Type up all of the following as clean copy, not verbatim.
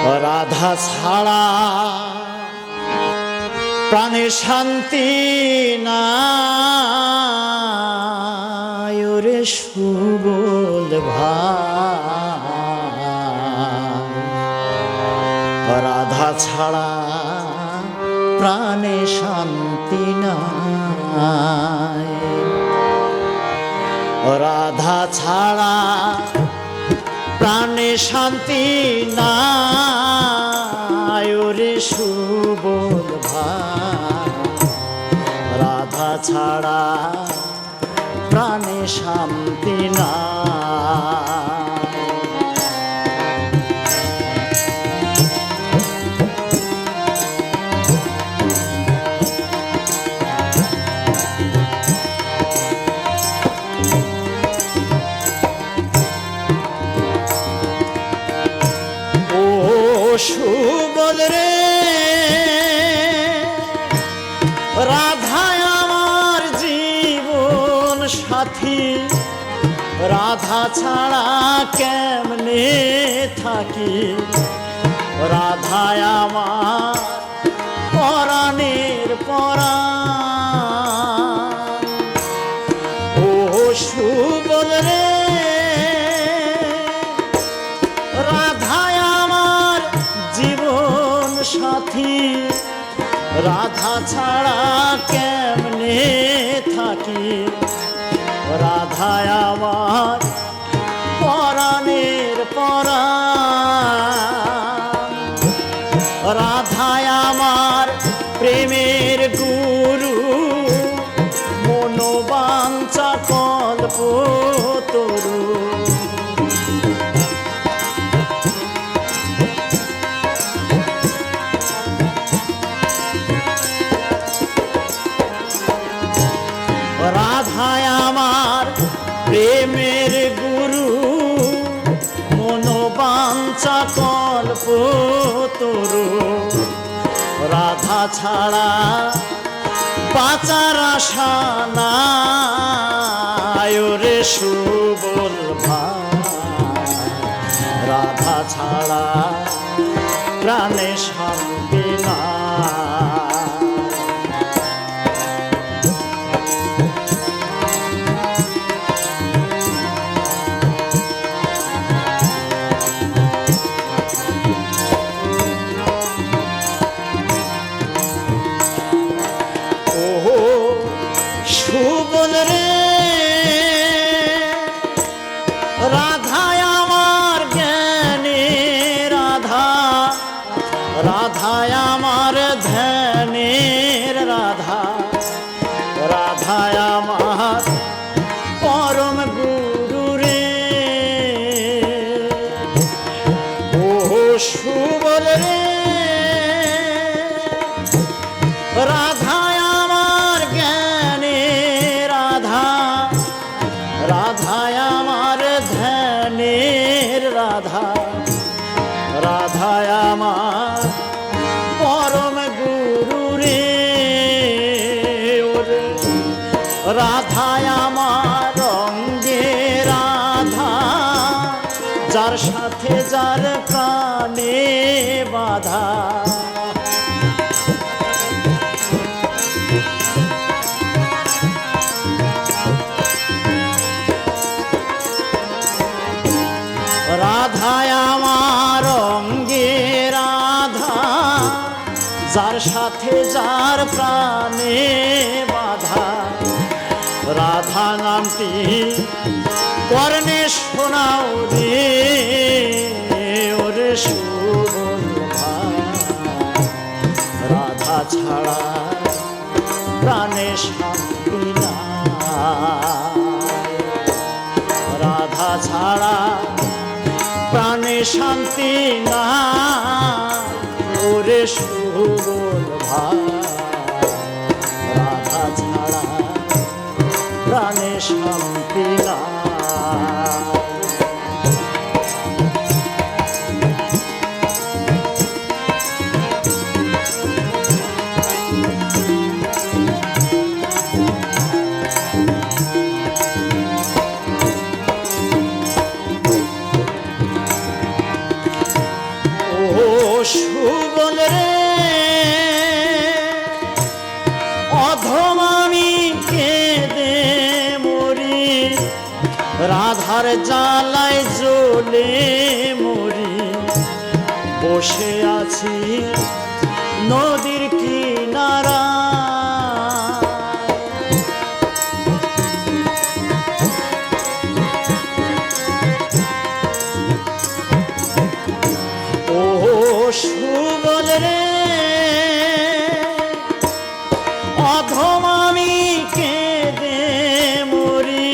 রাধা ছাড়া প্রাণে শান্তি নাই ওরে সুবল ভাই, রাধা ছাড়া প্রাণে শান্তি নাই, রাধা ছাড়া প্রাণে শান্তি নাই ওরে সুবল ভাই, রাধা ছাড়া প্রাণে শান্তি নাই। সুবল রে রাধা আমার জীবন সাথী, রাধা ছাড়া কেমনে থাকি, রাধা আমার পরাণের পরাণ। ও সুবল রে রাধা আমার জীবন সাথী, রাধা ছাড়া কেমনে থাকি, রাধা আমার পরাণের পরাণ। রাধা আমার প্রেমের গুরু, মনোবাঞ্ছা কল্পতরু। রাধা আমার প্রেমের গুরু, মনোবাঞ্ছা কল্পতরু। রাধা ছাড়া বাঁচার আশা নাই ওরে সুবল ভাই, রাধা ছাড়া প্রাণে শান্তি নাই। সুবল রে রাধা আমার জ্ঞানে, রাধা রাধা আমার ধ্যানের রাধা, রাধা আমার পরম গুরু রে। ও সুবল রে রাধা আমার জ্ঞানে, রাধা রাধা আমার ধ্যানের রাধা, রাধা আমার পরম গুরু রে। রাধা আমার অঙ্গে রাধা, যার সাথে যার প্রাণে বাধা। রাধা আমার অঙ্গে রাধা, যার সাথে যার প্রাণে বাধা। রাধা নামটি কর্ণে শোনাও রে ওরে সুবল ভাই, রাধা ছাড়া প্রাণে শান্তি নাই, রাধা ছাড়া প্রাণে শান্তি নাই ওরে সুবল ভাই, রাধা ছাড়া প্রাণে শান্তি নাই। জ্বালায় জ্বলে মরি, বসে আছি নদীর কিনারা। ও সুবল রে, অধম আমি কেঁদে মরি,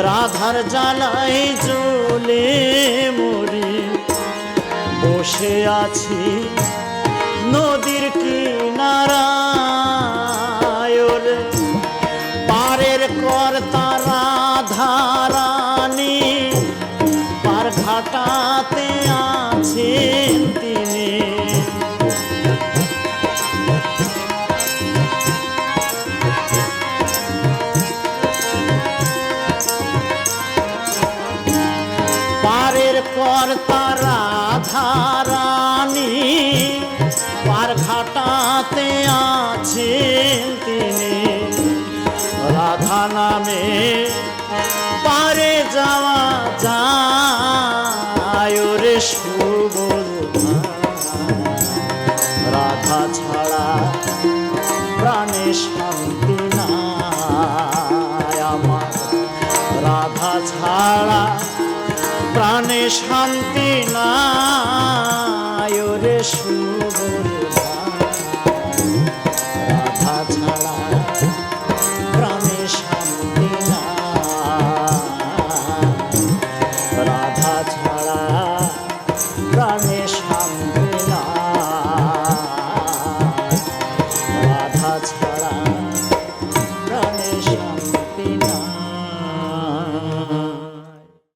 রাধার জ্বালায় জ্বলে মরি, বসে আছি নদীর কিনারায়। ওরে পারের কর্তা রাধা রানী, পার ঘাটাতে আছেন তিনি। পারের কর্তা রাধা রানী, পার ঘাটাতে আছেন তিনি। রাধা নামে পারে যাওয়া যায়, ওরে সুবল রাধা ছাড়া প্রাণে শান্তি নাই আমার, রাধা ছাড়া প্রাণে শান্তি না।